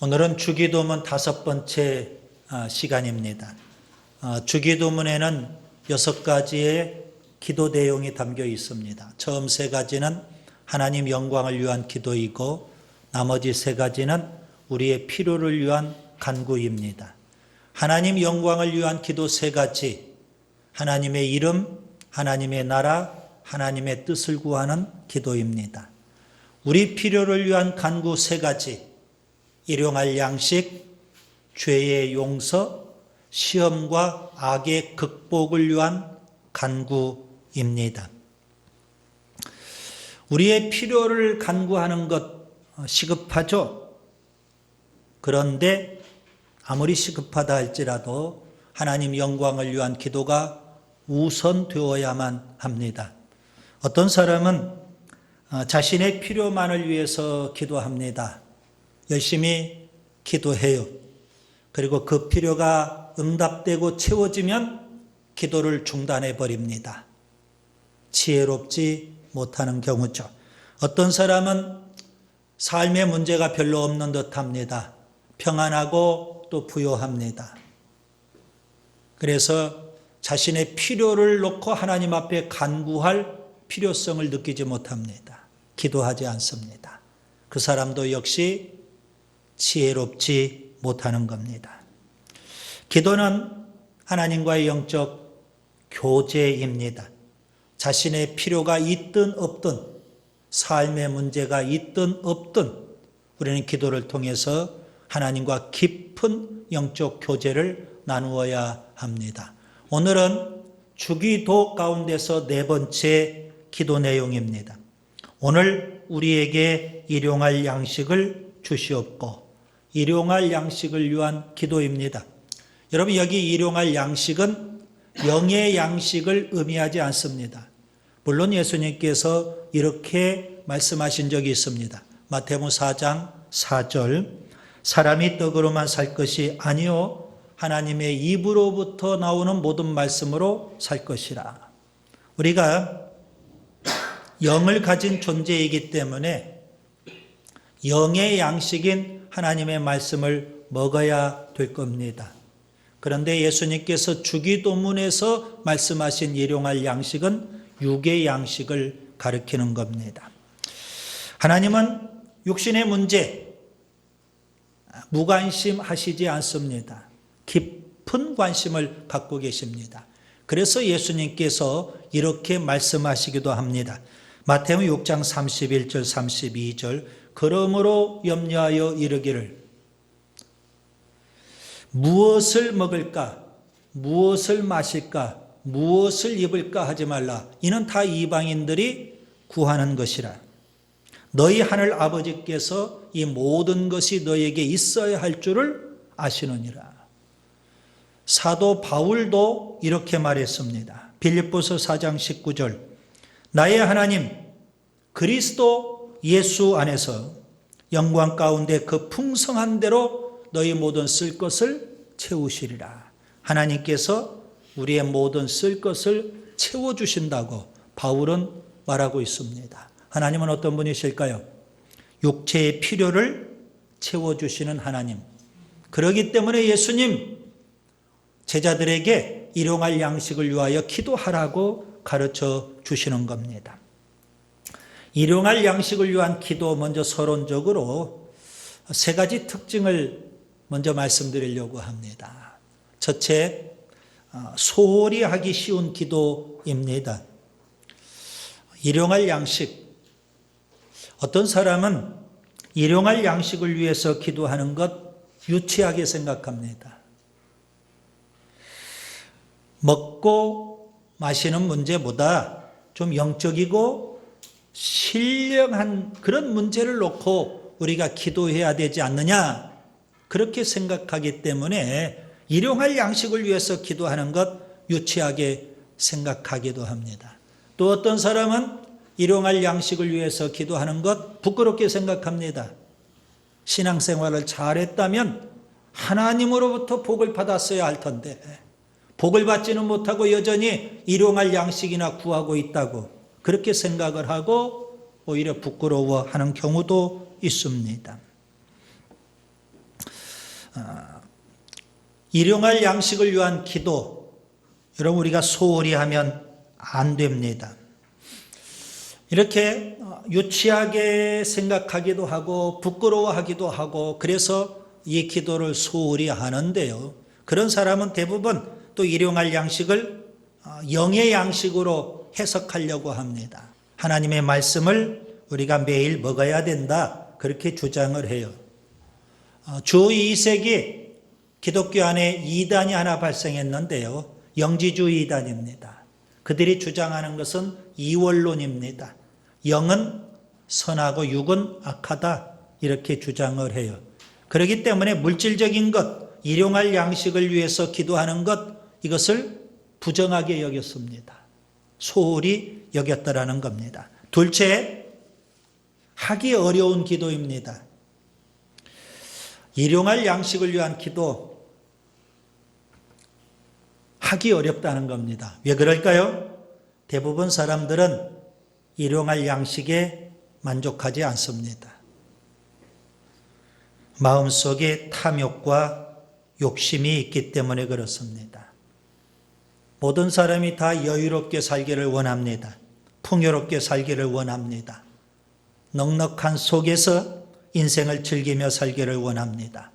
오늘은 주기도문 5번째 시간입니다. 주기도문에는 6가지의 기도 내용이 담겨 있습니다. 처음 3가지는 하나님 영광을 위한 기도이고 나머지 3가지는 우리의 필요를 위한 간구입니다. 하나님 영광을 위한 기도 3가지, 하나님의 이름, 하나님의 나라, 하나님의 뜻을 구하는 기도입니다. 우리 필요를 위한 간구 3가지, 일용할 양식, 죄의 용서, 시험과 악의 극복을 위한 간구입니다. 우리의 필요를 간구하는 것 시급하죠? 그런데 아무리 시급하다 할지라도 하나님 영광을 위한 기도가 우선되어야만 합니다. 어떤 사람은 자신의 필요만을 위해서 기도합니다. 열심히 기도해요. 그리고 그 필요가 응답되고 채워지면 기도를 중단해 버립니다. 지혜롭지 못하는 경우죠. 어떤 사람은 삶의 문제가 별로 없는 듯합니다. 평안하고 또 부요합니다. 그래서 자신의 필요를 놓고 하나님 앞에 간구할 필요성을 느끼지 못합니다. 기도하지 않습니다. 그 사람도 역시 지혜롭지 못하는 겁니다. 기도는 하나님과의 영적 교제입니다. 자신의 필요가 있든 없든, 삶의 문제가 있든 없든 우리는 기도를 통해서 하나님과 깊은 영적 교제를 나누어야 합니다. 오늘은 주기도 가운데서 4번째 기도 내용입니다. 오늘 우리에게 일용할 양식을 주시옵고, 일용할 양식을 위한 기도입니다. 여러분, 여기 일용할 양식은 영의 양식을 의미하지 않습니다. 물론 예수님께서 이렇게 말씀하신 적이 있습니다. 마태복음 4장 4절, 사람이 떡으로만 살 것이 아니요 하나님의 입으로부터 나오는 모든 말씀으로 살 것이라. 우리가 영을 가진 존재이기 때문에 영의 양식인 하나님의 말씀을 먹어야 될 겁니다. 그런데 예수님께서 주기도문에서 말씀하신 일용할 양식은 육의 양식을 가리키는 겁니다. 하나님은 육신의 문제 무관심하시지 않습니다. 깊은 관심을 갖고 계십니다. 그래서 예수님께서 이렇게 말씀하시기도 합니다. 마태복음 6장 31절 32절, 그러므로 염려하여 이르기를 무엇을 먹을까, 무엇을 마실까, 무엇을 입을까 하지 말라. 이는 다 이방인들이 구하는 것이라. 너희 하늘 아버지께서 이 모든 것이 너에게 있어야 할 줄을 아시느니라. 사도 바울도 이렇게 말했습니다. 빌립보서 4장 19절, 나의 하나님 그리스도 예수 안에서 영광 가운데 그 풍성한 대로 너희 모든 쓸 것을 채우시리라. 하나님께서 우리의 모든 쓸 것을 채워주신다고 바울은 말하고 있습니다. 하나님은 어떤 분이실까요? 육체의 필요를 채워주시는 하나님. 그렇기 때문에 예수님 제자들에게 일용할 양식을 위하여 기도하라고 가르쳐 주시는 겁니다. 일용할 양식을 위한 기도, 먼저 서론적으로 3가지 특징을 먼저 말씀드리려고 합니다. 첫째, 소홀히 하기 쉬운 기도입니다. 일용할 양식. 어떤 사람은 일용할 양식을 위해서 기도하는 것 유치하게 생각합니다. 먹고 마시는 문제보다 좀 영적이고 신령한 그런 문제를 놓고 우리가 기도해야 되지 않느냐, 그렇게 생각하기 때문에 일용할 양식을 위해서 기도하는 것 유치하게 생각하기도 합니다. 또 어떤 사람은 일용할 양식을 위해서 기도하는 것 부끄럽게 생각합니다. 신앙생활을 잘했다면 하나님으로부터 복을 받았어야 할 텐데 복을 받지는 못하고 여전히 일용할 양식이나 구하고 있다고 그렇게 생각을 하고 오히려 부끄러워하는 경우도 있습니다. 일용할 양식을 위한 기도, 여러분 우리가 소홀히 하면 안 됩니다. 이렇게 유치하게 생각하기도 하고 부끄러워하기도 하고 그래서 이 기도를 소홀히 하는데요. 그런 사람은 대부분 또 일용할 양식을 영의 양식으로 해석하려고 합니다. 하나님의 말씀을 우리가 매일 먹어야 된다, 그렇게 주장을 해요. 주 2세기 기독교 안에 이단이 하나 발생했는데요. 영지주의 이단입니다. 그들이 주장하는 것은 이원론입니다. 영은 선하고 육은 악하다, 이렇게 주장을 해요. 그렇기 때문에 물질적인 것, 일용할 양식을 위해서 기도하는 것, 이것을 부정하게 여겼습니다. 소홀히 여겼다라는 겁니다. 둘째, 하기 어려운 기도입니다. 일용할 양식을 위한 기도, 하기 어렵다는 겁니다. 왜 그럴까요? 대부분 사람들은 일용할 양식에 만족하지 않습니다. 마음속에 탐욕과 욕심이 있기 때문에 그렇습니다. 모든 사람이 다 여유롭게 살기를 원합니다. 풍요롭게 살기를 원합니다. 넉넉한 속에서 인생을 즐기며 살기를 원합니다.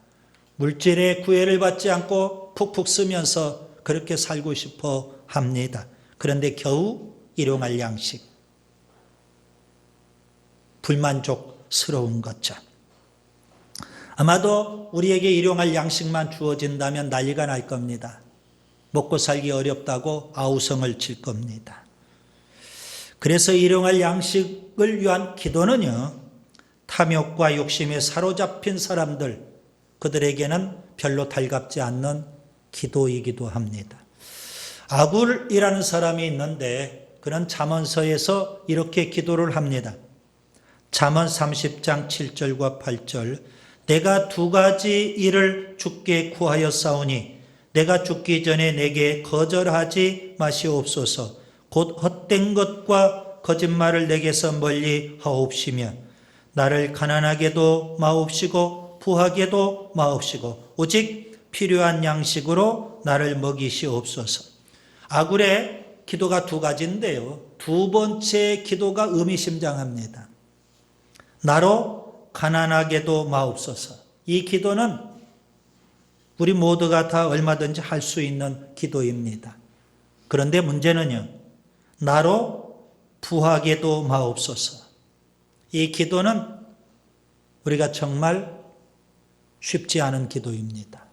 물질의 구애를 받지 않고 푹푹 쓰면서 그렇게 살고 싶어 합니다. 그런데 겨우 일용할 양식, 불만족스러운 거죠. 아마도 우리에게 일용할 양식만 주어진다면 난리가 날 겁니다. 먹고 살기 어렵다고 아우성을 칠 겁니다. 그래서 일용할 양식을 위한 기도는요, 탐욕과 욕심에 사로잡힌 사람들, 그들에게는 별로 달갑지 않는 기도이기도 합니다. 아굴이라는 사람이 있는데 그는 잠언서에서 이렇게 기도를 합니다. 잠언 30장 7절과 8절, 내가 두 가지 일을 주께 구하였사오니 내가 죽기 전에 내게 거절하지 마시옵소서. 곧 헛된 것과 거짓말을 내게서 멀리 하옵시며 나를 가난하게도 마옵시고 부하게도 마옵시고 오직 필요한 양식으로 나를 먹이시옵소서. 아굴의 기도가 두 가지인데요. 두 번째 기도가 의미심장합니다. 나로 가난하게도 마옵소서. 이 기도는 우리 모두가 다 얼마든지 할 수 있는 기도입니다. 그런데 문제는요, 나로 부하게도 마옵소서. 이 기도는 우리가 정말 쉽지 않은 기도입니다.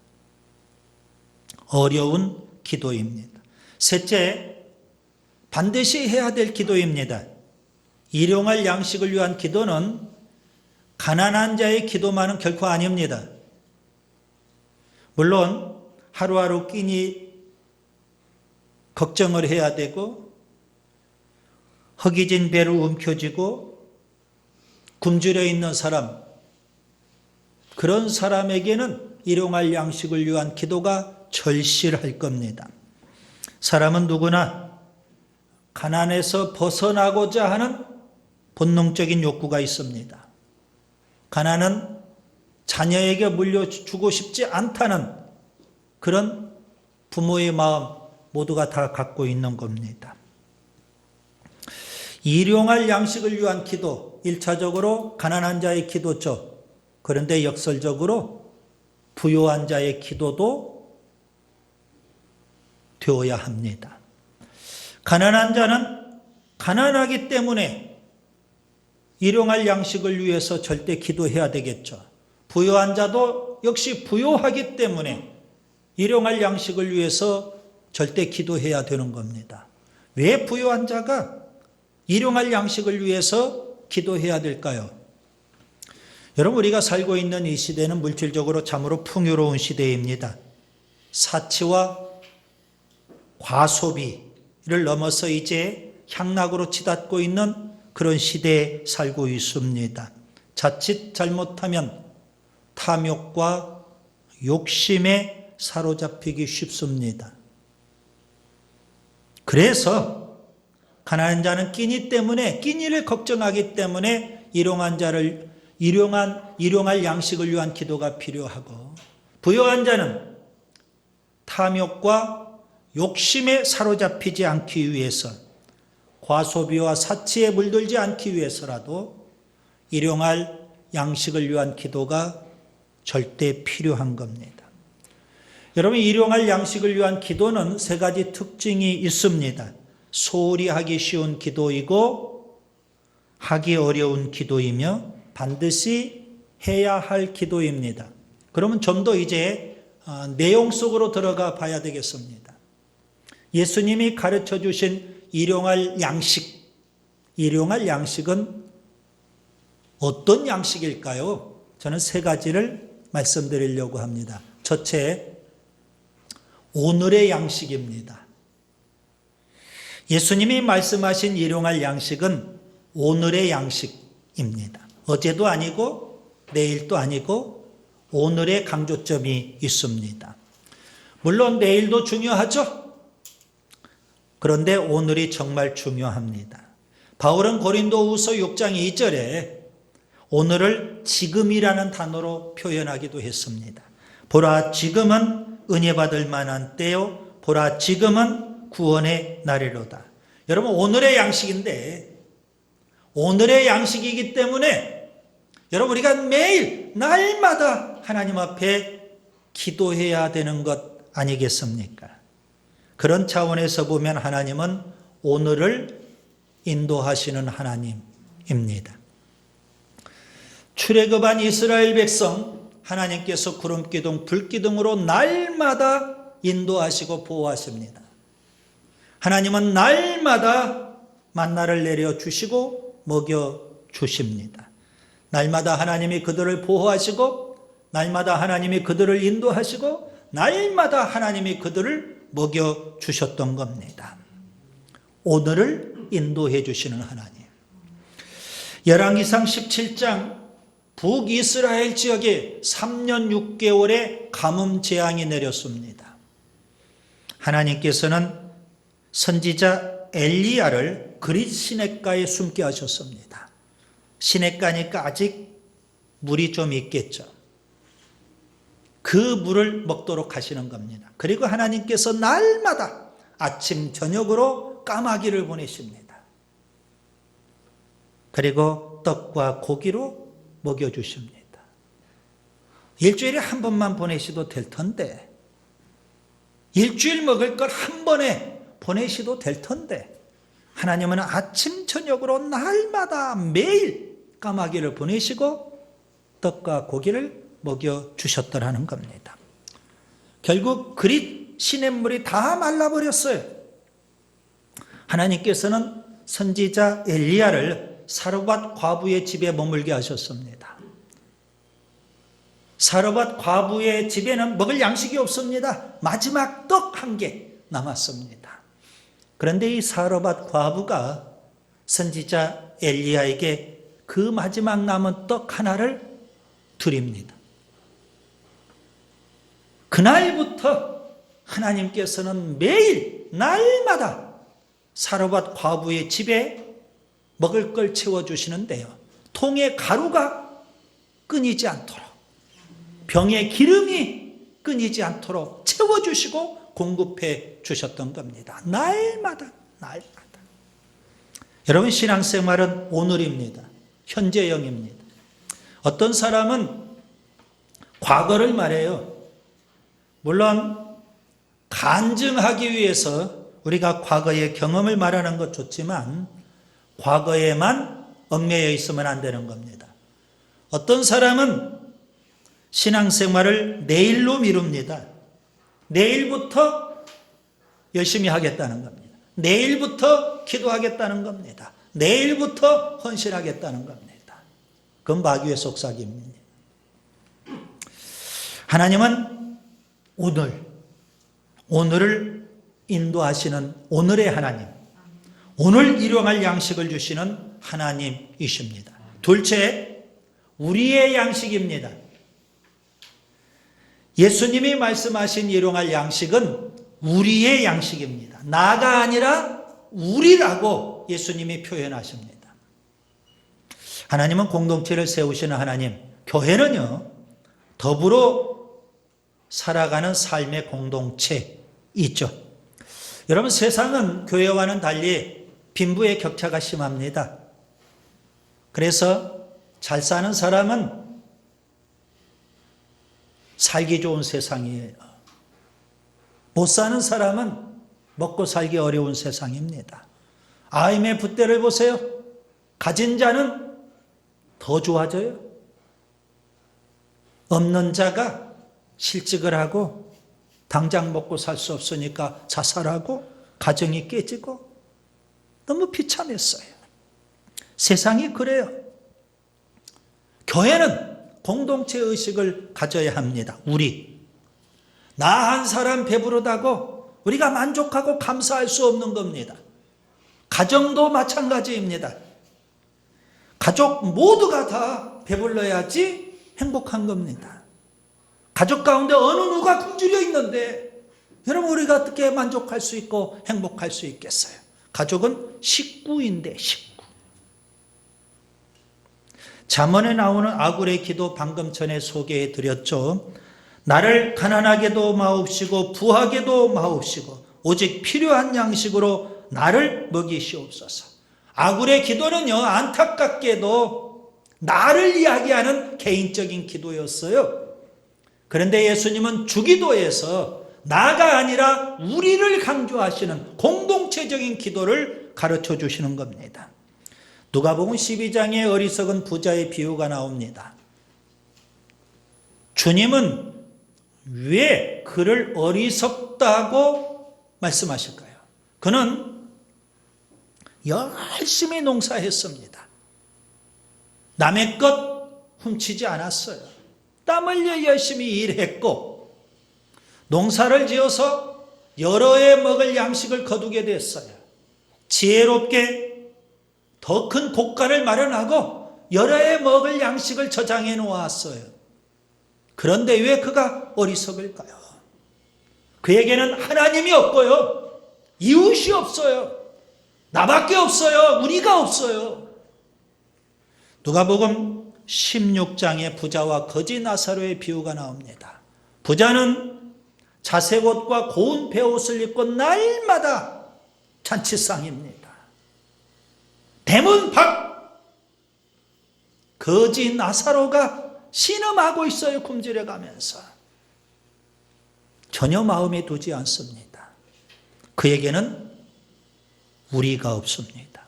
어려운 기도입니다. 셋째, 반드시 해야 될 기도입니다. 일용할 양식을 위한 기도는 가난한 자의 기도만은 결코 아닙니다. 물론 하루하루 끼니 걱정을 해야 되고 허기진 배를 움켜쥐고 굶주려 있는 사람, 그런 사람에게는 일용할 양식을 위한 기도가 절실할 겁니다. 사람은 누구나 가난에서 벗어나고자 하는 본능적인 욕구가 있습니다. 가난은 자녀에게 물려주고 싶지 않다는 그런 부모의 마음 모두가 다 갖고 있는 겁니다. 일용할 양식을 위한 기도, 1차적으로 가난한 자의 기도죠. 그런데 역설적으로 부요한 자의 기도도 되어야 합니다. 가난한 자는 가난하기 때문에 일용할 양식을 위해서 절대 기도해야 되겠죠. 부요한 자도 역시 부요하기 때문에 일용할 양식을 위해서 절대 기도해야 되는 겁니다. 왜 부요한 자가 일용할 양식을 위해서 기도해야 될까요? 여러분, 우리가 살고 있는 이 시대는 물질적으로 참으로 풍요로운 시대입니다. 사치와 과소비를 넘어서 이제 향락으로 치닫고 있는 그런 시대에 살고 있습니다. 자칫 잘못하면 탐욕과 욕심에 사로잡히기 쉽습니다. 그래서 가난한 자는 끼니를 걱정하기 때문에 일용할 양식을 위한 기도가 필요하고, 부요한 자는 탐욕과 욕심에 사로잡히지 않기 위해서, 과소비와 사치에 물들지 않기 위해서라도 일용할 양식을 위한 기도가 절대 필요한 겁니다. 여러분, 일용할 양식을 위한 기도는 세 가지 특징이 있습니다. 소홀히 하기 쉬운 기도이고, 하기 어려운 기도이며, 반드시 해야 할 기도입니다. 그러면 좀 더 이제 내용 속으로 들어가 봐야 되겠습니다. 예수님이 가르쳐 주신 일용할 양식, 일용할 양식은 어떤 양식일까요? 저는 세 가지를 말씀드리려고 합니다. 첫째, 오늘의 양식입니다. 예수님이 말씀하신 일용할 양식은 오늘의 양식입니다. 어제도 아니고 내일도 아니고 오늘의 강조점이 있습니다. 물론 내일도 중요하죠. 그런데 오늘이 정말 중요합니다. 바울은 고린도후서 6장 2절에 오늘을 지금이라는 단어로 표현하기도 했습니다. 보라, 지금은 은혜 받을 만한 때요. 보라, 지금은 구원의 날이로다. 여러분, 오늘의 양식인데, 오늘의 양식이기 때문에 여러분, 우리가 매일 날마다 하나님 앞에 기도해야 되는 것 아니겠습니까? 그런 차원에서 보면 하나님은 오늘을 인도하시는 하나님입니다. 출애굽한 이스라엘 백성, 하나님께서 구름기둥, 불기둥으로 날마다 인도하시고 보호하십니다. 하나님은 날마다 만나를 내려주시고 먹여주십니다. 날마다 하나님이 그들을 보호하시고, 날마다 하나님이 그들을 인도하시고, 날마다 하나님이 그들을 먹여주셨던 겁니다. 오늘을 인도해 주시는 하나님. 열왕기상 17장 북이스라엘 지역에 3년 6개월의 가뭄 재앙이 내렸습니다. 하나님께서는 선지자 엘리야를 그릿 시냇가에 숨게 하셨습니다. 시냇가니까 아직 물이 좀 있겠죠. 그 물을 먹도록 하시는 겁니다. 그리고 하나님께서 날마다 아침 저녁으로 까마귀를 보내십니다. 그리고 떡과 고기로 먹여주십니다. 일주일에 한 번만 보내셔도 될 텐데, 일주일 먹을 걸 한 번에 보내셔도 될 텐데, 하나님은 아침 저녁으로 날마다 매일 까마귀를 보내시고 떡과 고기를 먹여주셨더라는 겁니다. 결국 그릿 시냇물이 다 말라버렸어요. 하나님께서는 선지자 엘리야를 사르밧 과부의 집에 머물게 하셨습니다. 사르밧 과부의 집에는 먹을 양식이 없습니다. 마지막 떡 한 개 남았습니다. 그런데 이 사르밧 과부가 선지자 엘리야에게 그 마지막 남은 떡 하나를 드립니다. 그날부터 하나님께서는 매일 날마다 사르밧 과부의 집에 먹을 걸 채워주시는데요, 통의 가루가 끊이지 않도록, 병의 기름이 끊이지 않도록 채워주시고 공급해 주셨던 겁니다. 날마다. 여러분, 신앙생활은 오늘입니다. 현재형입니다. 어떤 사람은 과거를 말해요. 물론 간증하기 위해서 우리가 과거의 경험을 말하는 것 좋지만 과거에만 얽매여 있으면 안 되는 겁니다. 어떤 사람은 신앙생활을 내일로 미룹니다. 내일부터 열심히 하겠다는 겁니다. 내일부터 기도하겠다는 겁니다. 내일부터 헌신하겠다는 겁니다. 그건 마귀의 속삭임입니다. 하나님은 오늘을 인도하시는 오늘의 하나님, 오늘 일용할 양식을 주시는 하나님이십니다. 둘째, 우리의 양식입니다. 예수님이 말씀하신 일용할 양식은 우리의 양식입니다. 나가 아니라 우리라고 예수님이 표현하십니다. 하나님은 공동체를 세우시는 하나님, 교회는요, 더불어 살아가는 삶의 공동체 있죠. 여러분, 세상은 교회와는 달리 빈부의 격차가 심합니다. 그래서 잘 사는 사람은 살기 좋은 세상이에요. 못 사는 사람은 먹고 살기 어려운 세상입니다. IMF 때를 보세요. 가진 자는 더 좋아져요. 없는 자가 실직을 하고 당장 먹고 살 수 없으니까 자살하고 가정이 깨지고 너무 비참했어요. 세상이 그래요. 교회는 공동체 의식을 가져야 합니다. 나 한 사람 배부르다고 우리가 만족하고 감사할 수 없는 겁니다. 가정도 마찬가지입니다. 가족 모두가 다 배불러야지 행복한 겁니다. 가족 가운데 어느 누가 굶주려 있는데 여러분, 우리가 어떻게 만족할 수 있고 행복할 수 있겠어요? 가족은 식구인데, 식구. 잠언에 나오는 아굴의 기도 방금 전에 소개해 드렸죠. 나를 가난하게도 마옵시고 부하게도 마옵시고 오직 필요한 양식으로 나를 먹이시옵소서. 아굴의 기도는요, 안타깝게도 나를 이야기하는 개인적인 기도였어요. 그런데 예수님은 주기도에서 나가 아니라 우리를 강조하시는 공동체적인 기도를 가르쳐 주시는 겁니다. 누가복음 12장에 어리석은 부자의 비유가 나옵니다. 주님은 왜 그를 어리석다고 말씀하실까요? 그는 열심히 농사했습니다. 남의 것 훔치지 않았어요. 땀 흘려 열심히 일했고 농사를 지어서 여러 해 먹을 양식을 거두게 됐어요. 지혜롭게 더 큰 곡간을 마련하고 여러 해 먹을 양식을 저장해 놓았어요. 그런데 왜 그가 어리석을까요? 그에게는 하나님이 없고요, 이웃이 없어요, 나밖에 없어요, 우리가 없어요. 누가복음 16장에 부자와 거지 나사로의 비유가 나옵니다. 부자는 자색 옷과 고운 베옷을 입고 날마다 잔치상입니다. 대문 밖 거지 나사로가 신음하고 있어요. 굶주려 가면서. 전혀 마음에 두지 않습니다. 그에게는 우리가 없습니다.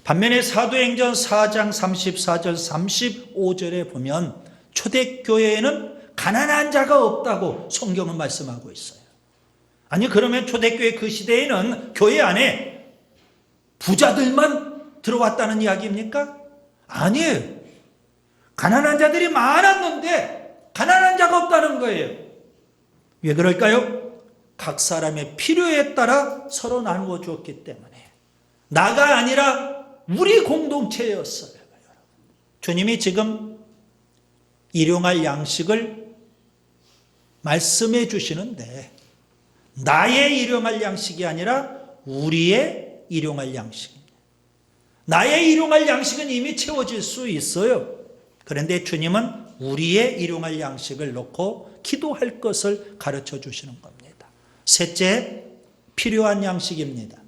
반면에 사도행전 4장 34절 35절에 보면 초대교회에는 가난한 자가 없다고 성경은 말씀하고 있어요. 아니, 그러면 초대교회 그 시대에는 교회 안에 부자들만 들어왔다는 이야기입니까? 아니에요. 가난한 자들이 많았는데 가난한 자가 없다는 거예요. 왜 그럴까요? 각 사람의 필요에 따라 서로 나누어 주었기 때문에. 나가 아니라 우리 공동체였어요. 주님이 지금 일용할 양식을 말씀해 주시는데 나의 일용할 양식이 아니라 우리의 일용할 양식입니다. 나의 일용할 양식은 이미 채워질 수 있어요. 그런데 주님은 우리의 일용할 양식을 놓고 기도할 것을 가르쳐 주시는 겁니다. 셋째, 필요한 양식입니다.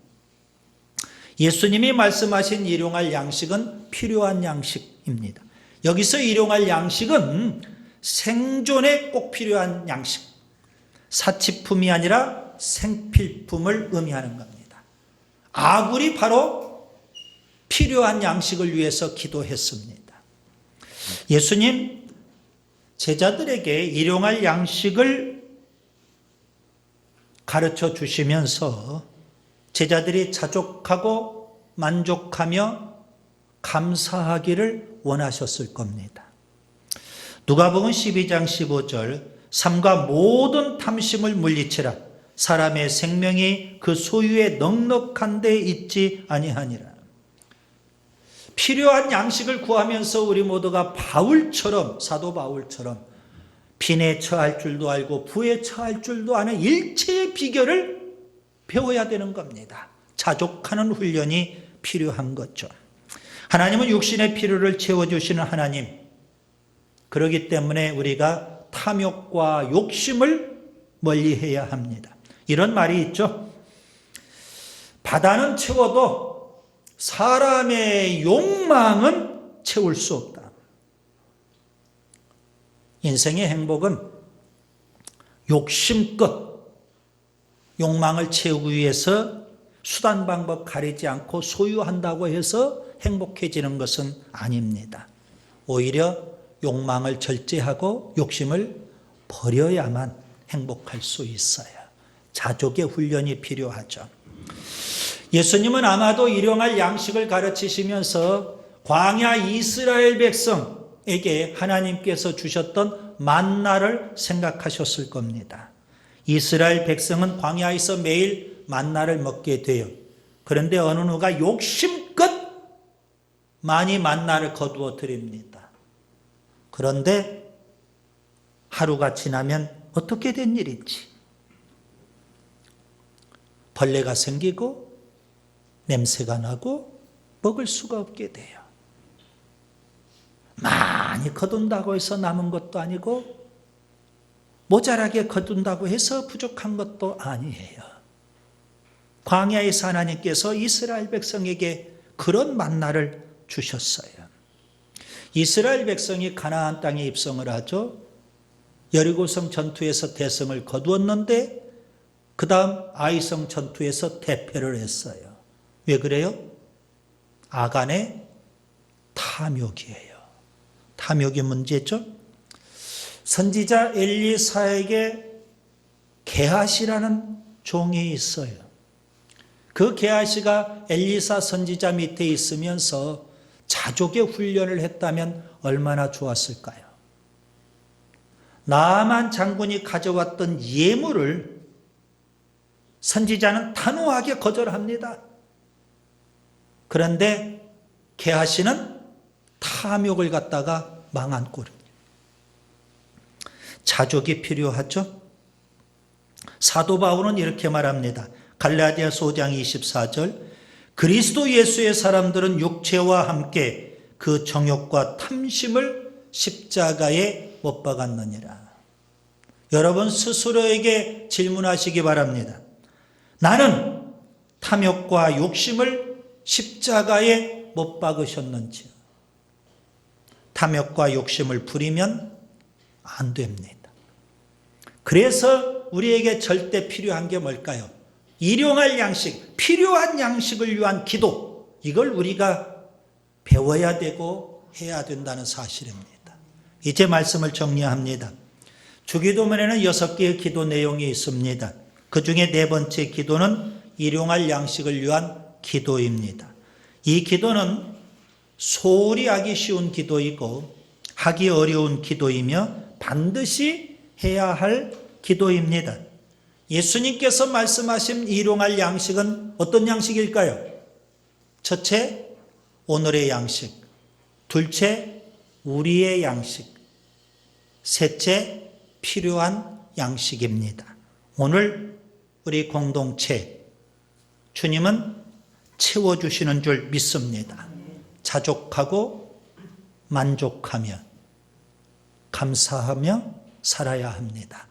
예수님이 말씀하신 일용할 양식은 필요한 양식입니다. 여기서 일용할 양식은 생존에 꼭 필요한 양식, 사치품이 아니라 생필품을 의미하는 겁니다. 아굴이 바로 필요한 양식을 위해서 기도했습니다. 예수님 제자들에게 일용할 양식을 가르쳐 주시면서 제자들이 자족하고 만족하며 감사하기를 원하셨을 겁니다. 누가복음 12장 15절 삼가 모든 탐심을 물리치라 사람의 생명이 그 소유에 넉넉한 데 있지 아니하니라. 필요한 양식을 구하면서 우리 모두가 바울처럼, 사도 바울처럼 빈에 처할 줄도 알고 부에 처할 줄도 아는 일체의 비결을 배워야 되는 겁니다. 자족하는 훈련이 필요한 거죠. 하나님은 육신의 필요를 채워주시는 하나님, 그렇기 때문에 우리가 탐욕과 욕심을 멀리해야 합니다. 이런 말이 있죠. 바다는 채워도 사람의 욕망은 채울 수 없다. 인생의 행복은 욕심껏 욕망을 채우기 위해서 수단 방법 가리지 않고 소유한다고 해서 행복해지는 것은 아닙니다. 오히려 욕망을 절제하고 욕심을 버려야만 행복할 수 있어요. 자족의 훈련이 필요하죠. 예수님은 아마도 일용할 양식을 가르치시면서 광야 이스라엘 백성에게 하나님께서 주셨던 만나를 생각하셨을 겁니다. 이스라엘 백성은 광야에서 매일 만나를 먹게 돼요. 그런데 어느 누가 욕심껏 많이 만나를 거두어 드립니다. 그런데 하루가 지나면 어떻게 된 일인지 벌레가 생기고 냄새가 나고 먹을 수가 없게 돼요. 많이 거둔다고 해서 남은 것도 아니고 모자라게 거둔다고 해서 부족한 것도 아니에요. 광야에서 하나님께서 이스라엘 백성에게 그런 만나를 주셨어요. 이스라엘 백성이 가나안 땅에 입성을 하죠. 여리고성 전투에서 대성을 거두었는데 그 다음 아이성 전투에서 대패를 했어요. 왜 그래요? 아간의 탐욕이에요. 탐욕이 문제죠. 선지자 엘리사에게 게하시라는 종이 있어요. 그 게하시가 엘리사 선지자 밑에 있으면서 자족의 훈련을 했다면 얼마나 좋았을까요? 나아만 장군이 가져왔던 예물을 선지자는 단호하게 거절합니다. 그런데 게하시는 탐욕을 갖다가 망한 꼴입니다. 자족이 필요하죠. 사도 바울은 이렇게 말합니다. 갈라디아서 5장 24절 그리스도 예수의 사람들은 육체와 함께 그 정욕과 탐심을 십자가에 못 박았느니라. 여러분 스스로에게 질문하시기 바랍니다. 나는 탐욕과 욕심을 십자가에 못 박으셨는지. 탐욕과 욕심을 부리면 안 됩니다. 그래서 우리에게 절대 필요한 게 뭘까요? 일용할 양식, 필요한 양식을 위한 기도, 이걸 우리가 배워야 되고 해야 된다는 사실입니다. 이제 말씀을 정리합니다. 주기도문에는 6개의 기도 내용이 있습니다. 그 중에 4번째 기도는 일용할 양식을 위한 기도입니다. 이 기도는 소홀히 하기 쉬운 기도이고 하기 어려운 기도이며 반드시 해야 할 기도입니다. 예수님께서 말씀하신 일용할 양식은 어떤 양식일까요? 첫째, 오늘의 양식. 둘째, 우리의 양식. 셋째, 필요한 양식입니다. 오늘 우리 공동체 주님은 채워주시는 줄 믿습니다. 자족하고 만족하며 감사하며 살아야 합니다.